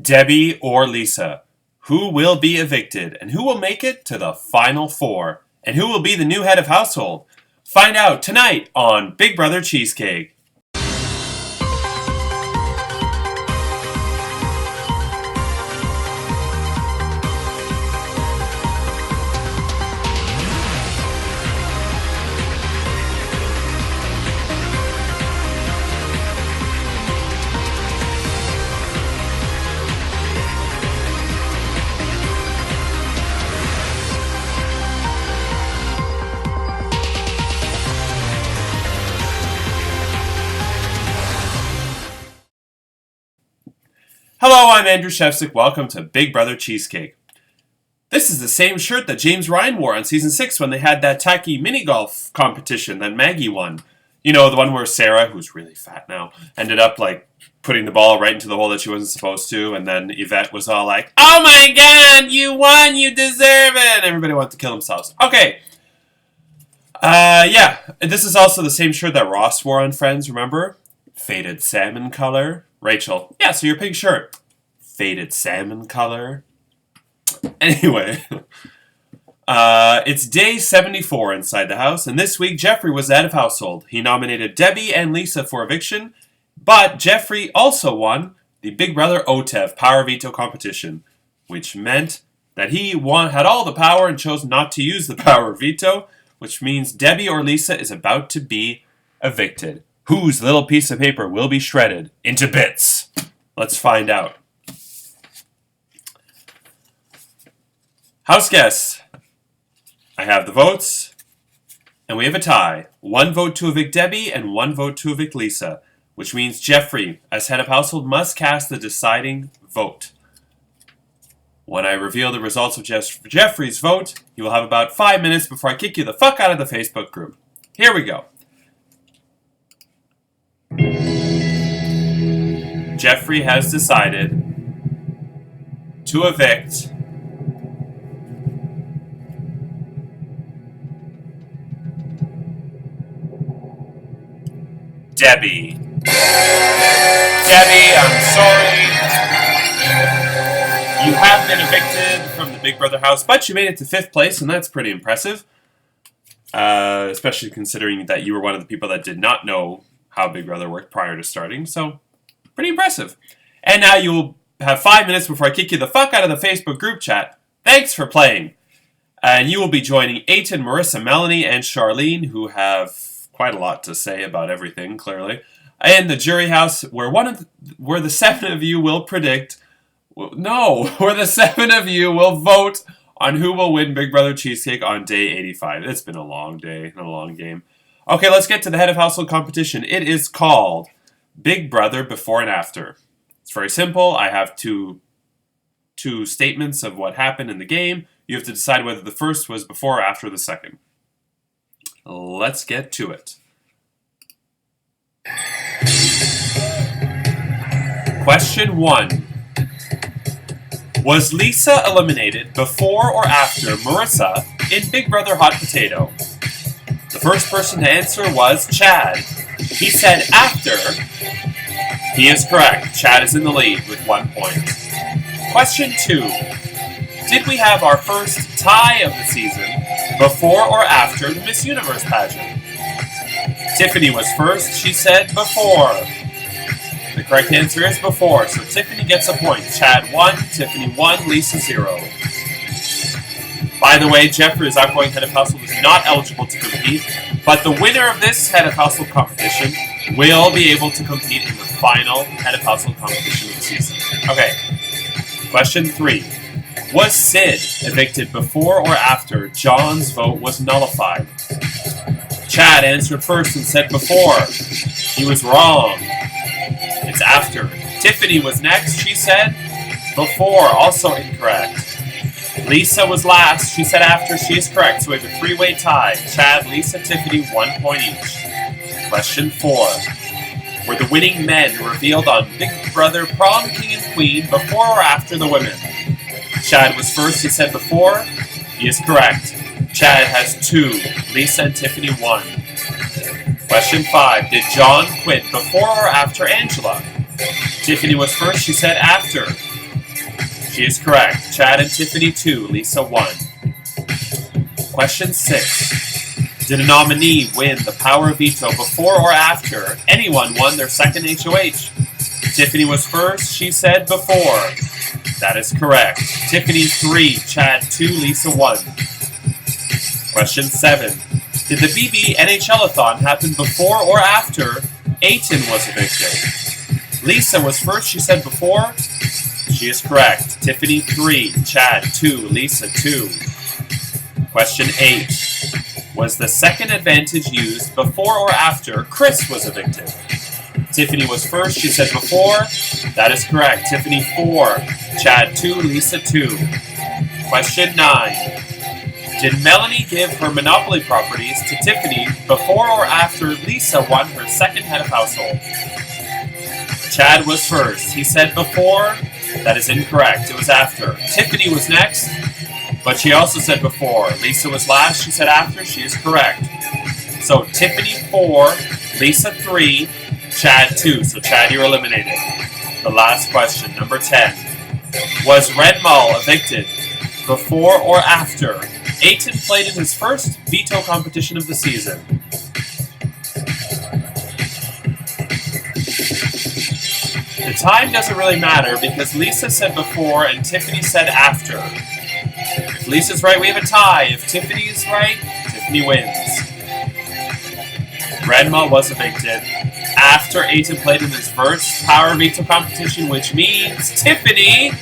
Debbie or Lisa? Who will be evicted, and who will make it to the final four? And who will be the new head of household? Find out tonight on Big Brother Cheesecake. Hello, I'm Andrew Shevsik. Welcome to Big Brother Cheesecake. This is the same shirt that James Ryan wore on Season 6 when they had that tacky mini-golf competition that Maggie won. You know, the one where Sarah, who's really fat now, ended up, putting the ball right into the hole that she wasn't supposed to, and then Yvette was all like, "Oh my god, you won, you deserve it!" And everybody wanted to kill themselves. Okay. Yeah. This is also the same shirt that Ross wore on Friends, remember? Faded salmon color. Rachel, yeah, so your pink shirt. Faded salmon color. Anyway, it's day 74 inside the house, and this week Jeffrey was the head of household. He nominated Debbie and Lisa for eviction, but Jeffrey also won the Big Brother OTEV Power Veto competition, which meant that he had all the power and chose not to use the power veto, which means Debbie or Lisa is about to be evicted. Whose little piece of paper will be shredded into bits? Let's find out. House guests. I have the votes, and we have a tie. 1 vote to evict Debbie and 1 vote to evict Lisa, which means Jeffrey, as head of household, must cast the deciding vote. When I reveal the results of Jeffrey's vote, you will have about 5 minutes before I kick you the fuck out of the Facebook group. Here we go. Jeffrey has decided to evict Debbie. Debbie, I'm sorry. You have been evicted from the Big Brother house, but you made it to 5th place, and that's pretty impressive. Especially considering that you were one of the people that did not know how Big Brother worked prior to starting, so pretty impressive. And now you will have 5 minutes before I kick you the fuck out of the Facebook group chat. Thanks for playing. And you will be joining Aiton, Marissa, Melanie, and Charlene, who have quite a lot to say about everything, clearly, in the jury house, where the 7 of you will predict... No, where the 7 of you will vote on who will win Big Brother Cheesecake on day 85. It's been a long day and a long game. Okay, let's get to the head of household competition. It is called Big Brother Before and After. It's very simple. I have two statements of what happened in the game. You have to decide whether the first was before or after the second. Let's get to it. Question 1. Was Lisa eliminated before or after Marissa in Big Brother Hot Potato? The first person to answer was Chad. He said after. He is correct. Chad is in the lead with 1 point. Question 2. Did we have our first tie of the season before or after the Miss Universe pageant? Tiffany was first. She said before. The correct answer is before, so Tiffany gets a point. Chad 1, Tiffany 1, Lisa 0. By the way, Jeffrey's outgoing head of household is not eligible to compete, but the winner of this head of household competition will be able to compete in the final head of household competition of the season. Okay, question 3. Was Sid evicted before or after John's vote was nullified? Chad answered first and said before. He was wrong. It's after. Tiffany was next. She said before. Also incorrect. Lisa was last. She said after. She is correct. So we have a 3-way tie. Chad, Lisa, Tiffany, 1 point each. Question 4. Were the winning men revealed on Big Brother Prom King and Queen before or after the women? Chad was first. He said before. He is correct. Chad has 2. Lisa and Tiffany 1. Question 5. Did John quit before or after Angela? Tiffany was first. She said after. She is correct. Chad and Tiffany 2, Lisa 1. Question 6. Did a nominee win the power veto before or after anyone won their second HOH? Tiffany was first. She said before. That is correct. Tiffany 3, Chad 2, Lisa 1. Question 7. Did the BB NHL-a-thon happen before or after Aiton was evicted? Lisa was first. She said before. She is correct. Tiffany 3, Chad 2, Lisa 2. Question 8. Was the second advantage used before or after Chris was evicted? Tiffany was first. She said before. That is correct. Tiffany 4, Chad 2, Lisa 2. Question 9. Did Melanie give her Monopoly properties to Tiffany before or after Lisa won her second head of household? Chad was first. He said before. That is incorrect. It was after. Tiffany was next, but she also said before. Lisa was last. She said after. She is correct. So Tiffany 4, Lisa 3, Chad 2. So Chad, you're eliminated. The last question, number 10. Was Red Mall evicted before or after Aiton played in his first veto competition of the season? The time doesn't really matter because Lisa said before and Tiffany said after. If Lisa's right, we have a tie. If Tiffany is right, Tiffany wins. Redma was evicted after Aiton played in his first power veto competition, which means Tiffany,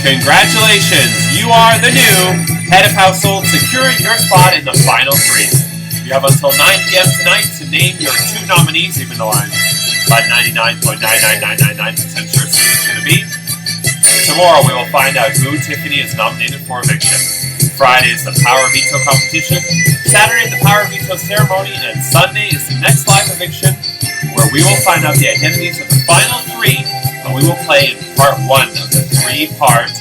congratulations, you are the new head of household, securing your spot in the final 3. You have until 9 p.m. tonight to name your 2 nominees, even though I'm about 99.99999% sure it's going to be. Tomorrow we will find out who Tiffany is nominated for eviction. Friday is the power veto competition, Saturday the power veto ceremony, and Sunday is the next live eviction, where we will find out the identities of the final 3, and we will play in part 1 of the 3-part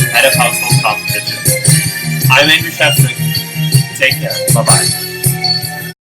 head of household competition. I'm Andrew Shevsik. Take care. Bye-bye.